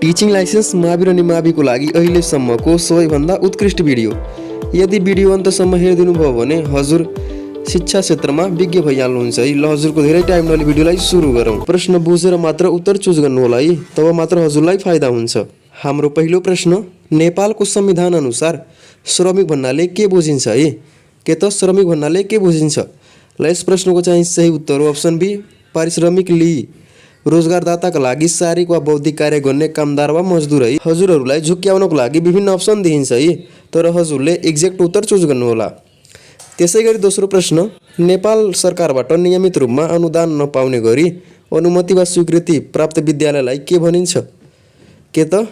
Teaching licence मावि र निमाविको लागि अहिलेसम्मको सबैभन्दा उत्कृष्ट भिडियो। यदि भिडियो अन्तसम्म हेरिदिनु भयो भने हजुर शिक्षा क्षेत्रमा विज्ञ भइहाल्नुहुन्छ है। ल हजुरको धेरै टाइम नलिई भिडियोलाई सुरु गरौँ। प्रश्न बुझेर मात्र उत्तर चुज गर्नु होला है, तब मात्र हजुरलाई फाइदा हुन्छ। हाम्रो पहिलो प्रश्न, नेपालको संविधान अनुसार श्रमिक भन्नाले के बुझिन्छ है? के त श्रमिक भन्नाले के बुझिन्छ? ल यस प्रश्नको चाहिँ सही उत्तर हो अप्सन बी, पारिश्रमिक लिई रोजगारदाताका लागि शारीरिक वा बौद्धिक कार्य गर्ने कामदार वा मजदुर है। हजुरहरूलाई झुक्क्याउनको लागि विभिन्न अप्सन दिइन्छ है, तर हजुरले एक्ज्याक्ट उत्तर चुज गर्नुहोला। त्यसैगरी दोस्रो प्रश्न, नेपाल सरकारबाट नियमित रूपमा अनुदान नपाउने गरी अनुमति वा स्वीकृति प्राप्त विद्यालयलाई के भनिन्छ? के त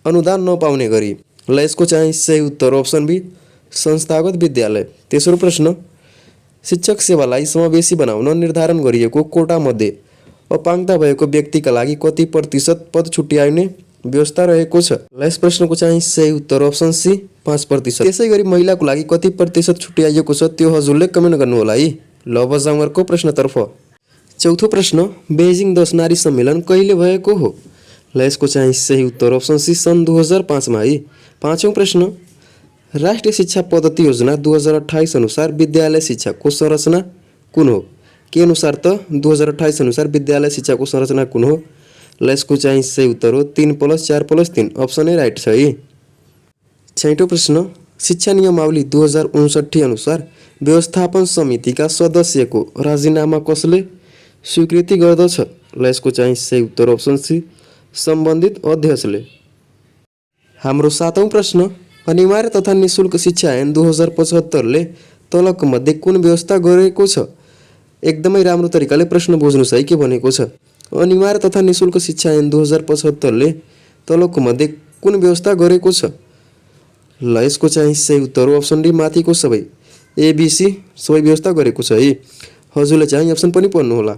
अनुदान नपाउने गरी। ल यसको चाहिँ सही उत्तर अप्सन बी, संस्थागत विद्यालय। तेस्रो प्रश्न, शिक्षक सेवालाई समावेशी बनाउन निर्धारण गरिएको कोटामध्ये अपाङ्गता भएको व्यक्तिका लागि कति प्रतिशत पद छुट्याउने व्यवस्था रहेको छ? ल यस प्रश्नको चाहिँ सही उत्तर अप्सन सी, 5%। त्यसैगरी महिलाको लागि कति प्रतिशत छुट्याइएको छ त्यो हजुरले कमेन्ट गर्नुहोला है। ल अब जाउँ अर्को प्रश्नतर्फ। चौथो प्रश्न, बेजिङ 10 नारी सम्मेलन कहिले भएको हो? ल यसको चाहिँ सही उत्तर अप्सन सी, सन् 2005 मा है। पाँचौं प्रश्न, राष्ट्रिय शिक्षा पद्धति योजना 2028 अनुसार विद्यालय शिक्षाको संरचना कुन हो? के अनुसार त 2028 अनुसार विद्यालय शिक्षाको संरचना कुन हो? ल यसको चाहिँ सही उत्तर हो 3+4+3, अप्सन ए राइट छ है। छैटौं प्रश्न, शिक्षा नियमावली 2059 अनुसार व्यवस्थापन समितिका सदस्यको राजीनामा कसले स्वीकृति गर्दछ? ल यसको चाहिँ सही उत्तर अप्सन सी, सम्बन्धित अध्यक्षले। हाम्रो सातौं प्रश्न, अनिवार्य तथा निःशुल्क शिक्षा ऐन 2075 ले तलक मध्ये कुन व्यवस्था गरेको छ? एकदमै राम्रो तरिकाले प्रश्न बुझ्नुस् है के भनेको छ। अनिवार्य तथा निःशुल्क शिक्षा ऐन 2075 ले तलक मध्ये कुन व्यवस्था गरेको छ? ल यसको चाहिँ सही उत्तर हो अप्सन डी, माथिको सबै एबीसी सबै व्यवस्था गरेको छ है। हजुरले चाहिँ अप्सन पनि पढ्नु होला।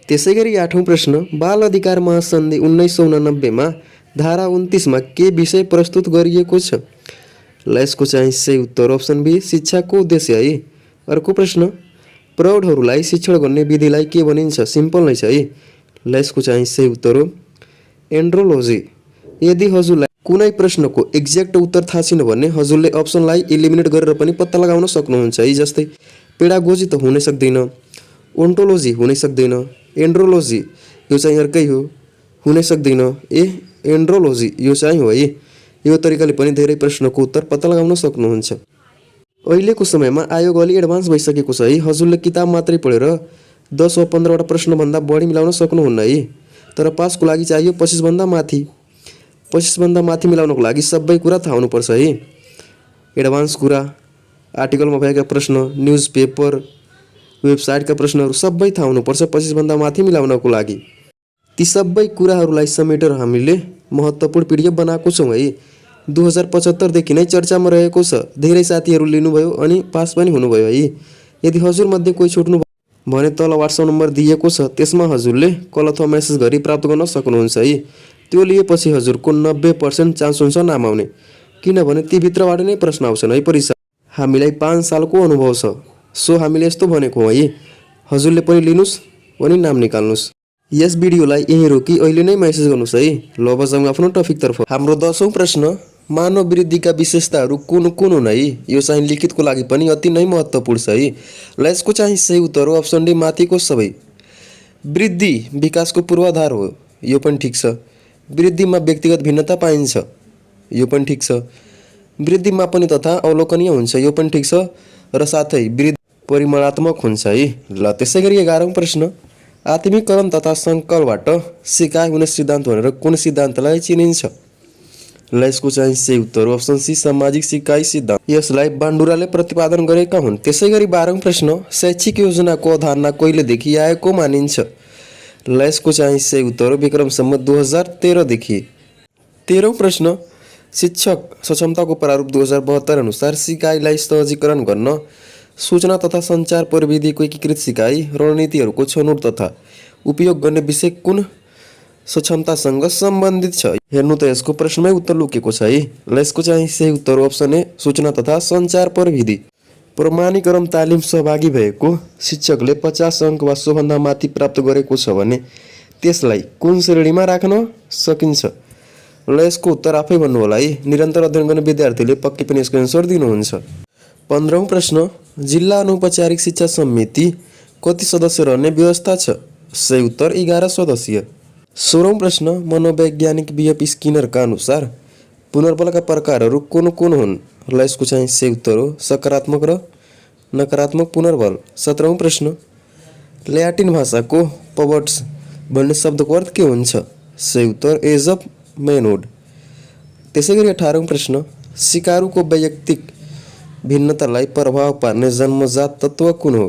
त्यसैगरी आठौं प्रश्न, बाल अधिकार महासन्धि 1989 मा धारा 29 मा के विषय प्रस्तुत गरिएको छ? ल यसको चाहिँ सही उत्तर अप्सन बी, शिक्षाको उद्देश्य है। अर्को प्रश्न, प्रौढहरूलाई शिक्षण गर्ने विधिलाई के भनिन्छ? सिम्पल नै छ है। ल यसको चाहिँ सही उत्तर हो एन्ड्रोलोजी। यदि हजुरलाई कुनै प्रश्नको एक्ज्याक्ट उत्तर थाहा छैन भने हजुरले अप्सनलाई इलिमिनेट गरेर पनि पत्ता लगाउन सक्नुहुन्छ है। जस्तै पेडागोजी त हुनै सक्दैन, ओन्टोलोजी हुनै सक्दैन, एन्ड्रोलोजी यो चाहिँ अर्कै हो, हुनै सक्दैन, एन्ड्रोलोजी यो चाहिँ हो है। यो तरिकाले पनि धेरै प्रश्नको उत्तर पत्ता लगाउन सक्नुहुन्छ। अहिलेको समयमा आयोग अलि एडभान्स भइसकेको छ है। हजुरले किताब मात्रै पढेर 10 वा 15 वटा प्रश्नभन्दा बढी मिलाउन सक्नुहुन्न है। तर पासको लागि चाहियो 25 भन्दा माथि। 25 भन्दा माथि मिलाउनको लागि सबै कुरा थाहा हुनुपर्छ है। एडभान्स कुरा, आर्टिकलमा भएका प्रश्न, न्युज पेपर, वेबसाइटका प्रश्नहरू सबै थाहा हुनुपर्छ 25 भन्दा माथि मिलाउनको लागि। ती सबै कुराहरूलाई समेटेर हामीले महत्त्वपूर्ण पिडिएफ बनाएको छौँ है। 2075 देखि नै चर्चामा रहेको छ। धेरै साथीहरू लिनुभयो अनि पास पनि हुनुभयो है। यदि हजुरमध्ये कोही छुट्नु भने तल व्हाट्सएप नम्बर दिएको छ, त्यसमा हजुरले कल अथवा मेसेज गरी प्राप्त गर्न सक्नुहुन्छ है। त्यो लिएपछि हजुरको 90% चान्स हुन्छ नाम आउने, किनभने ती भित्रबाट नै प्रश्न आउँछन् है परीक्षा। हामीलाई 5 सालको अनुभव छ, सो हामीले यस्तो भनेको हौँ है। हजुरले पनि लिनुस् अनि नाम निकाल्नुस्। यस भिडियोलाई यहीँ रोकी अहिले नै मेसेज गर्नुस् है। ल अब जाउँ आफ्नो टपिकतर्फ। हाम्रो 10औं प्रश्न, मानव वृद्धिका विशेषताहरू कुन कुन हुन् है? यो चाहिँ लिखितको लागि पनि अति नै महत्त्वपूर्ण छ है। ल यसको चाहिँ सही उत्तर हो अप्सन डी, माथिको सबै। वृद्धि विकासको पूर्वाधार हो, यो पनि ठिक छ। वृद्धिमा व्यक्तिगत भिन्नता पाइन्छ, यो पनि ठिक छ। वृद्धिमा पनि तथा अवलोकनीय हुन्छ, यो पनि ठिक छ। र साथै वृद्धि परिमाणात्मक हुन्छ है। ल त्यसैगरी 11औं प्रश्न, आत्मीकरण तथा सङ्कलबाट सिकाइ हुने सिद्धान्त भनेर कुन सिद्धान्तलाई चिनिन्छ? ल यसको चाहिँ सही उत्तर हो अप्सन सी, सामाजिक सिकाइ सिद्धान्त। यसलाई बान्डुराले प्रतिपादन गरेका हुन्। त्यसैगरी 12औं प्रश्न, शैक्षिक योजनाको अवधारणा कहिलेदेखि आएको मानिन्छ? ल यसको चाहिँ सही उत्तर हो विक्रम सम्वत 2013 देखि। 13औं प्रश्न, शिक्षक सक्षमताको प्रारूप 2072 अनुसार सिकाइलाई सहजीकरण गर्न सूचना तथा सञ्चार प्रविधिको एकीकृत सिकाइ रणनीतिहरूको छनौट तथा उपयोग गर्ने विषय कुन सक्षमतासँग सम्बन्धित छ? हेर्नु त यसको प्रश्नमै उत्तर लुकेको छ है। ल यसको चाहिँ सही उत्तर हो अप्सन ए, सूचना तथा सञ्चार प्रविधि। प्रमाणीकरण तालिम सहभागी भएको शिक्षकले 50 अङ्क वा सोभन्दा माथि प्राप्त गरेको छ भने त्यसलाई कुन श्रेणीमा राख्न सकिन्छ? ल यसको उत्तर आफै भन्नु होला है। निरन्तर अध्ययन गर्ने विद्यार्थीले पक्कै पनि यसको एन्सर दिनुहुन्छ। 15औं प्रश्न, जिल्ला अनौपचारिक शिक्षा समिति कति सदस्य रहने व्यवस्था छ? सही उत्तर 11 सदस्य। 16औं प्रश्न, मनोवैज्ञानिक बीएफ स्किनरका अनुसार पुनर्बलका प्रकारहरू कुन कुन हुन्? ल यसको चाहिँ सही उत्तर हो सकारात्मक र नकारात्मक पुनर्बल। 17औं प्रश्न, ल्याटिन भाषाको पवर्ट्स भन्ने शब्दको अर्थ के हुन्छ? सही उत्तर एज अफ मैनहुड। त्यसै गरी 18औं प्रश्न, सिकारुको वैयक्तिक भिन्नतालाई प्रभाव पार्ने जन्मजात तत्त्व कुन हो?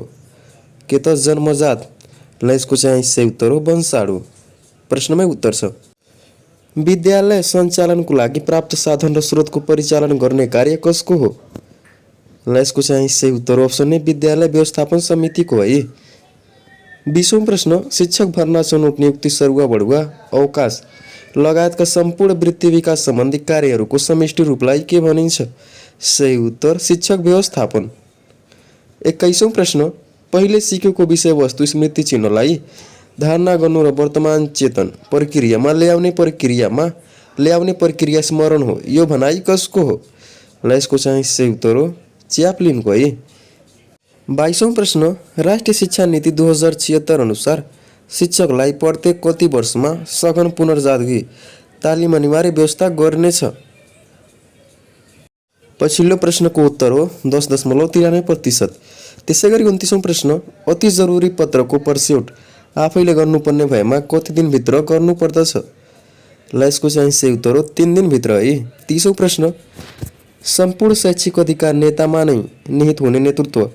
के त जन्मजात? ल यसको चाहिँ सही उत्तर हो वंशाणु। प्रश्नमै उत्तर छ। विद्यालय सञ्चालनको लागि प्राप्त साधन र स्रोतको परिचालन गर्ने कार्य कसको हो? ल यसको चाहिँ सही उत्तर अप्सन ए विद्यालय व्यवस्थापन समितिको है। 20औं प्रश्न, शिक्षक भर्ना छनौट नियुक्ति सरुवा बढुवा अवकाश लगायतका सम्पूर्ण वृत्ति विकास सम्बन्धी कार्यहरूको समष्टि रूपलाई के भनिन्छ? सही उत्तर शिक्षक व्यवस्थापन। 21औं प्रश्न, पहिले सिकेको विषयवस्तु स्मृति चिह्नलाई धारणा गर्नु र वर्तमान चेतन प्रक्रियामा ल्याउने प्रक्रिया स्मरण हो, यो भनाइ कसको हो? ल यसको चाहिँ सही उत्तर हो च्याप्लिनको है। 22औं प्रश्न, राष्ट्रिय शिक्षा नीति 2076 अनुसार शिक्षकलाई प्रत्येक कति वर्षमा सघन पुनर्जागृति तालिम अनिवार्य व्यवस्था गर्नेछ? पछिल्लो प्रश्नको उत्तर हो 10.93%। त्यसै गरी 29औं प्रश्न, अति जरुरी पत्रको पर्स्योट आफैले गर्नुपर्ने भएमा कति दिनभित्र गर्नुपर्दछ? ल यसको चाहिँ सही उत्तर हो 3 दिनभित्र है। 30औं प्रश्न, सम्पूर्ण शैक्षिक अधिकार नेतामा नै निहित हुने नेतृत्व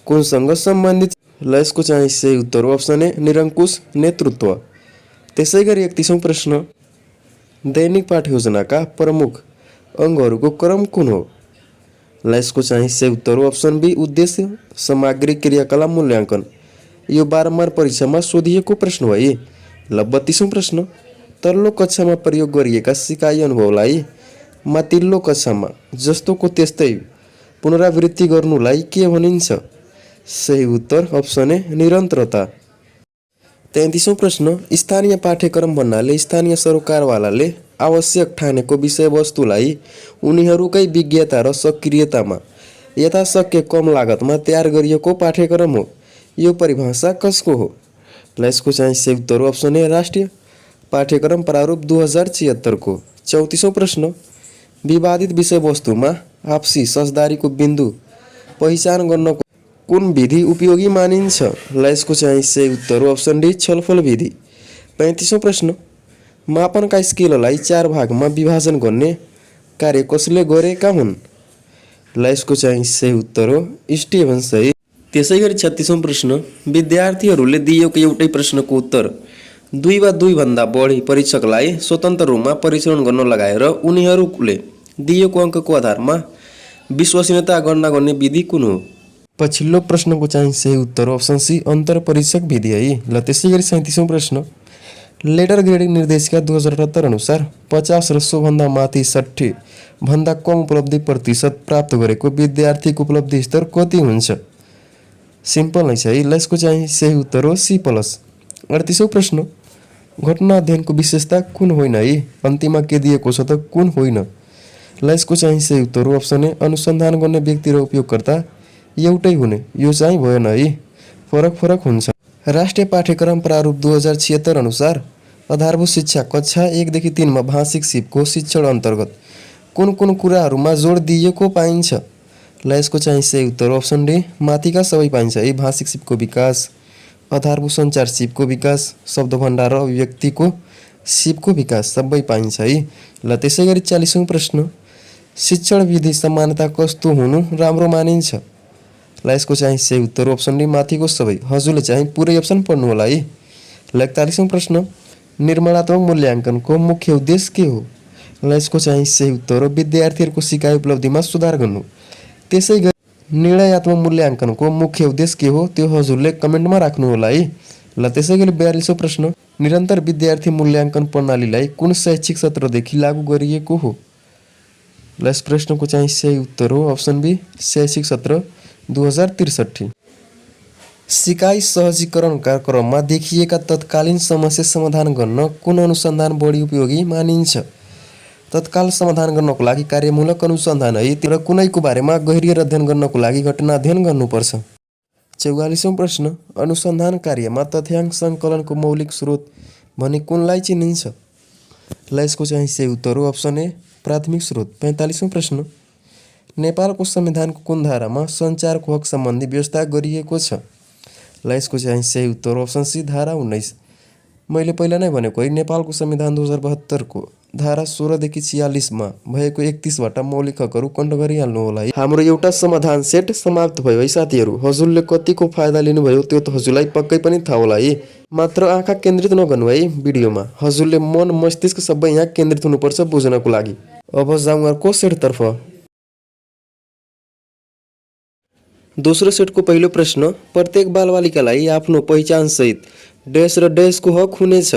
कुनसँग सम्बन्धित? ल यसको चाहिँ सही उत्तर हो अप्सन ए निरङ्कुश नेतृत्व। त्यसै गरी 31औं प्रश्न, दैनिक पाठ्ययोजनाका प्रमुख अङ्गहरूको क्रम कुन हो? ल यसको चाहिँ सही उत्तर हो अप्सन बी उद्देश्य सामग्री क्रियाकलाप मूल्याङ्कन। यो बारम्बार परीक्षामा सोधिएको प्रश्न हो है। ल 32औं प्रश्न, तल्लो कक्षामा प्रयोग गरिएका सिकाइ अनुभवलाई माथिल्लो कक्षामा जस्तोको त्यस्तै पुनरावृत्ति गर्नुलाई के भनिन्छ? सही उत्तर अप्सन ए निरन्तरता। 33औं प्रश्न, स्थानीय पाठ्यक्रम भन्नाले स्थानीय सरकारवालाले आवश्यक ठानेको विषयवस्तुलाई उनीहरूकै विज्ञता र सक्रियतामा यथाशक्य कम लागतमा तयार गरिएको पाठ्यक्रम हो, यो परिभाषा कसको हो? ल यसको चाहिँ सही उत्तर हो अप्सन ए राष्ट्रिय पाठ्यक्रम प्रारूप 2076 को। 34औं प्रश्न, विवादित विषयवस्तुमा आपसी साझेदारीको बिन्दु पहिचान गर्नको कुन विधि उपयोगी मानिन्छ? ल यसको चाहिँ सही उत्तर हो अप्सन डी छलफल विधि। 35औं प्रश्न, मापनका स्केललाई 4 भागमा विभाजन गर्ने कार्य कसले गरेका हुन्? ल यसको चाहिँ सही उत्तर हो स्टिभन्स है। त्यसै गरी 36औं प्रश्न, विद्यार्थीहरूले दिएको एउटै प्रश्नको उत्तर 2 वा 2 भन्दा बढी परीक्षकलाई स्वतन्त्र रूपमा परीक्षण गर्न लगाएर उनीहरूले दिएको अङ्कको आधारमा विश्वसनीयता गणना गर्ने विधि कुन हो? पछिल्लो प्रश्नको चाहिँ सही उत्तर अप्सन सी अन्तर परीक्षक विधि है। ल त्यसै गरी 37औं प्रश्न, लेटर ग्रेडिङ निर्देशिका 2078 अनुसार 50 र सोभन्दा माथि 60 भन्दा कम उपलब्धि प्रतिशत प्राप्त गरेको विद्यार्थीको उपलब्धि स्तर कति हुन्छ? सिम्पल नै छ है। ल यसको चाहिँ सही उत्तर हो सी प्लस। 38औं प्रश्न, घटना अध्ययनको विशेषता कुन होइन है? अन्तिममा के दिएको छ त कुन होइन? ल यसको चाहिँ सही उत्तर हो अप्सन ए अनुसन्धान गर्ने व्यक्ति र उपयोगकर्ता एउटै हुने, यो चाहिँ भएन है, फरक हुन्छ। राष्ट्रिय पाठ्यक्रम प्रारूप 2076 अनुसार आधारभूत शिक्षा कक्षा 1 देखि 3 मा भाषिक सिपको शिक्षण अन्तर्गत कुन कुन कुराहरूमा जोड दिएको पाइन्छ? ल यसको चाहिँ सही उत्तर अप्सन डी माथिका सबै पाइन्छ है। भाषिक सिपको विकास, आधारभूत सञ्चार सिपको विकास, शब्द भण्डार र अभिव्यक्तिको सिपको विकास सबै पाइन्छ है। ल त्यसै गरी 40औं प्रश्न, शिक्षण विधि समानता कस्तो हुनु राम्रो मानिन्छ? ल यसको चाहिँ सही उत्तर अप्सन डी माथिको सबै। हजुरले चाहिँ पुरै अप्सन पढ्नु होला है। ल 41औं प्रश्न, निर्माणात्मक मूल्याङ्कनको मुख्य उद्देश्य के हो? ल यसको चाहिँ सही उत्तर हो विद्यार्थीहरूको सिकाइ उपलब्धिमा सुधार गर्नु। त्यसै गरी निर्णयात्मक मूल्याङ्कनको मुख्य उद्देश्य के हो त्यो हजुरले कमेन्टमा राख्नु होला है। ल त्यसै गरी 42औं प्रश्न, निरन्तर विद्यार्थी मूल्याङ्कन प्रणालीलाई कुन शैक्षिक सत्रदेखि लागू गरिएको हो? ल यस प्रश्नको चाहिँ सही उत्तर हो अप्सन बी शैक्षिक सत्र 2063। सिकाइ सहजीकरणका क्रममा देखिएका तत्कालीन समस्या समाधान गर्न कुन अनुसन्धान बढी उपयोगी मानिन्छ? तत्काल समाधान गर्नको लागि कार्यमूलक अनुसन्धान है र कुनैको बारेमा गहिरिएर अध्ययन गर्नको लागि घटना अध्ययन गर्नुपर्छ। 44औं प्रश्न, अनुसन्धान कार्यमा तथ्याङ्क सङ्कलनको मौलिक स्रोत भने कुनलाई चिनिन्छ? ल यसको चाहिँ सही उत्तर हो अप्सन ए प्राथमिक स्रोत। 45औं प्रश्न, नेपालको संविधानको कुन धारामा सञ्चारको हक सम्बन्धी व्यवस्था गरिएको छ? ल यसको चाहिँ सही उत्तर हो अप्सन सी धारा 19। मैले पहिला नै भनेको है, नेपालको संविधान 2072 को धारा 16 देखि 46 मा भएको 31 वटा मौलिक हकहरू कण्ठ गरिहाल्नु होला है। हाम्रो एउटा समाधान सेट समाप्त भयो है साथीहरू। हजुरले कतिको फाइदा लिनुभयो त्यो त हजुरलाई पक्कै पनि थाहा होला है। मात्र आँखा केन्द्रित नगर्नु है भिडियोमा, हजुरले मन मस्तिष्क सबै यहाँ केन्द्रित हुनुपर्छ बुझ्नको लागि। अब जाउँ अर्को सेटतर्फ। दोस्रो सेटको पहिलो प्रश्न, प्रत्येक बालबालिकालाई आफ्नो पहिचान सहित डैश र डैशको हक हुनेछ।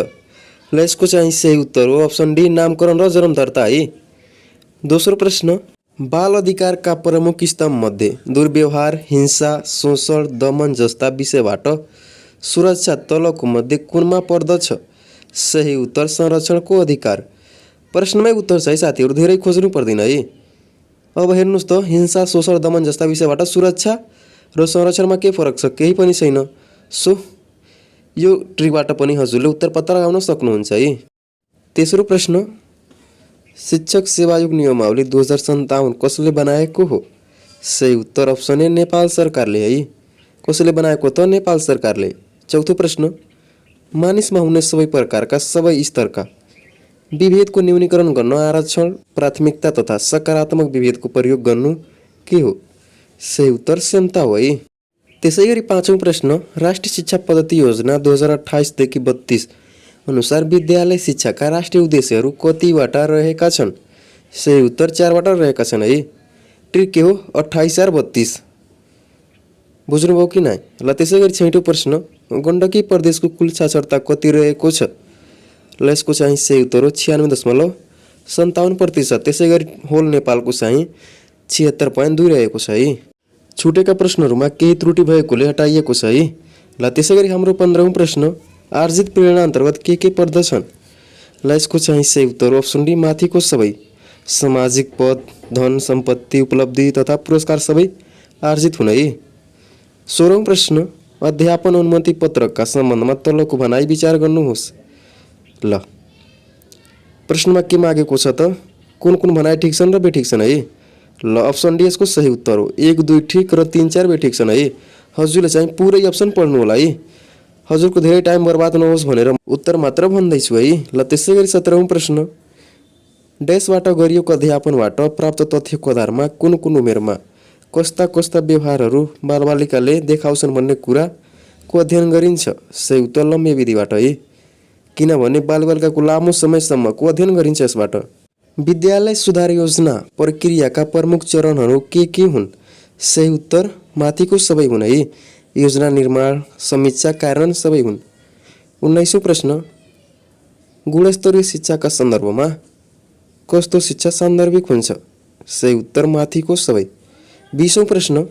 ल यसको चाहिँ सही उत्तर हो अप्सन डी नामकरण र जन्म दर्ता है। दोस्रो प्रश्न, बाल अधिकारका प्रमुख स्तम्भ मध्ये दुर्व्यवहार, हिंसा, शोषण, दमन जस्ता विषयबाट सुरक्षा तलको मध्ये कुनमा पर्दछ? सही उत्तर संरक्षणको अधिकार। प्रश्नमै उत्तर छ है साथीहरू, धेरै खोज्नु पर्दैन है। अब हेर्नुहोस् त, हिंसा, शोषण, दमन जस्ता विषयबाट सुरक्षा र संरक्षणमा के फरक छ? केही पनि छैन। सो यो ट्रिकबाट पनि हजुरले उत्तर पत्ता लगाउन सक्नुहुन्छ है। तेस्रो प्रश्न, शिक्षक सेवायोग नियमावली 2057 कसले बनाएको हो? सही उत्तर अप्सन ए नेपाल सरकारले है। कसले बनाएको त? नेपाल सरकारले। चौथो प्रश्न, मानिसमा हुने सबै प्रकारका सबै स्तरका विभेदको न्यूनीकरण गर्न आरक्षण, प्राथमिकता तथा सकारात्मक विभेदको प्रयोग गर्नु के हो? सही उत्तर क्षमता हो है। त्यसै गरी पाँचौं प्रश्न, राष्ट्रिय शिक्षा पद्धति योजना 2028 देखि 32 अनुसार विद्यालय शिक्षाका राष्ट्रिय उद्देश्यहरू कतिवटा रहेका छन्? सही उत्तर 4 वटा रहेका छन् है। ट्रिक के हो? 28 र 32। बुझ्नुभयो कि नै? ल त्यसै गरी छैटौं प्रश्न, गण्डकी प्रदेशको कुल साक्षरता कति रहेको छ? ल यसको चाहिँ सही उत्तर हो 96.57%। त्यसै गरी होल नेपालको चाहिँ 76.2 रहेको छ है। छुटेका प्रश्नहरूमा केही त्रुटि भएकोले हटाइएको छ है। ल त्यसै गरी हाम्रो 15औं प्रश्न, आर्जित प्रेरणा अन्तर्गत के पर्दछन्? ल यसको चाहिँ सही उत्तर हो अप्सन डी माथिको सबै। सामाजिक पद, धन, सम्पत्ति, उपलब्धि तथा पुरस्कार सबै आर्जित हुने है। 16औं प्रश्न, अध्यापन अनुमति पत्रकका सम्बन्धमा तलको भनाइ विचार गर्नुहोस्। ल प्रश्नमा के मागेको छ त? कुन कुन भनाइ ठिक छन् र बेठिक छन् है। ल अप्सन डी यसको सही उत्तर हो। 1, 2 ठिक र 3, 4 बेठिक छन् है। हजुरले चाहिँ पुरै अप्सन पढ्नु होला है। हजुरको धेरै टाइम बर्बाद नहोस् भनेर उत्तर मात्र भन्दैछु है। ल त्यसै गरी 17औं प्रश्न, डैशबाट गरिएको अध्यापनबाट प्राप्त तथ्यको आधारमा कुन कुन उमेरमा कस्ता कस्ता व्यवहारहरू बालबालिकाले देखाउँछन् भन्ने कुराको अध्ययन गरिन्छ? सही उत्तर लम्बे विधिबाट है। किनभने बालबालिकाको लामो समयसम्मको अध्ययन गरिन्छ यसबाट। विद्यालय सुधार योजना प्रक्रियाका प्रमुख चरणहरू के हुन्? सही उत्तर माथिको सबै हुन् है। योजना निर्माण, समीक्षा, कार्यान्वयन सबै हुन्। 19औं प्रश्न, गुणस्तरीय शिक्षाका सन्दर्भमा कस्तो शिक्षा सान्दर्भिक हुन्छ? सही उत्तर माथिको सबै। 20औं प्रश्न,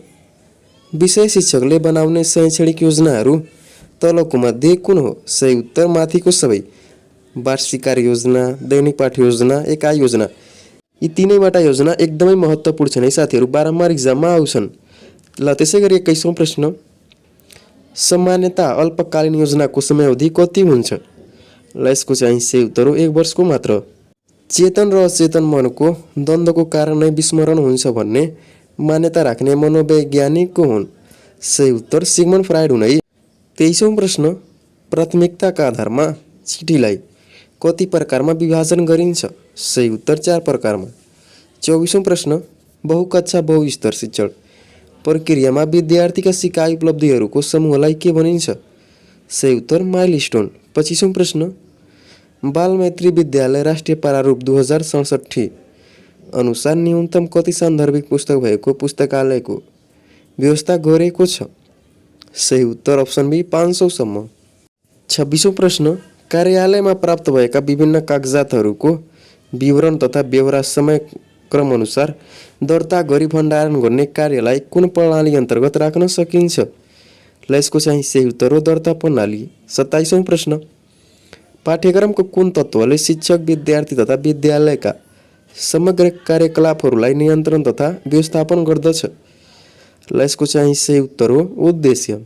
विषय शिक्षकले बनाउने शैक्षणिक योजनाहरू तलको मध्ये कुन हो? सही उत्तर माथिको सबै। वार्षिक कार्य योजना, दैनिक पाठ्य योजना, एकाइ योजना, यी तीनैवटा योजना एकदमै महत्त्वपूर्ण छन् है साथीहरू, बारम्बार इक्जाममा आउँछन्। ल त्यसै गरी 21औं प्रश्न, सामान्यतः अल्पकालीन योजनाको समयावधि कति हुन्छ? ल यसको चाहिँ सही उत्तर हो 1 वर्षको मात्र। चेतन र अचेतन मनको द्वन्द्वको कारण नै विस्मरण हुन्छ भन्ने मान्यता राख्ने मनोवैज्ञानिक को हुन्? सही उत्तर सिगमन्ड फ्राइड हुन् है। 23औं प्रश्न, प्राथमिकताका आधारमा चिठीलाई कति प्रकारमा विभाजन गरिन्छ? सही उत्तर 4 प्रकारमा। 24औं प्रश्न, बहुकक्षा बहुस्तर शिक्षण प्रक्रियामा विद्यार्थीका सिकाइ उपलब्धिहरूको समूहलाई के भनिन्छ? सही उत्तर माइलस्टोन। 25औं प्रश्न, बालमैत्री विद्यालय राष्ट्रिय प्रारूप 2067 अनुसार न्यूनतम कति सान्दर्भिक पुस्तक भएको पुस्तकालयको व्यवस्था गरेको छ? सही उत्तर अप्सन बी 500 सम्म। 26औं प्रश्न, कार्यालयमा प्राप्त भएका विभिन्न कागजातहरूको विवरण तथा बेहोरा समय क्रम अनुसार दर्ता गरी भण्डारण गर्ने कार्यलाई कुन प्रणाली अन्तर्गत राख्न सकिन्छ? ल यसको चाहिँ सही उत्तर हो दर्ता प्रणाली। 27औं प्रश्न, पाठ्यक्रमको कुन तत्त्वले शिक्षक, विद्यार्थी तथा विद्यालयका समग्र कार्यकलापहरूलाई नियन्त्रण तथा व्यवस्थापन गर्दछ। ल यसको चाहिँ सही उत्तर हो उद्देश्य।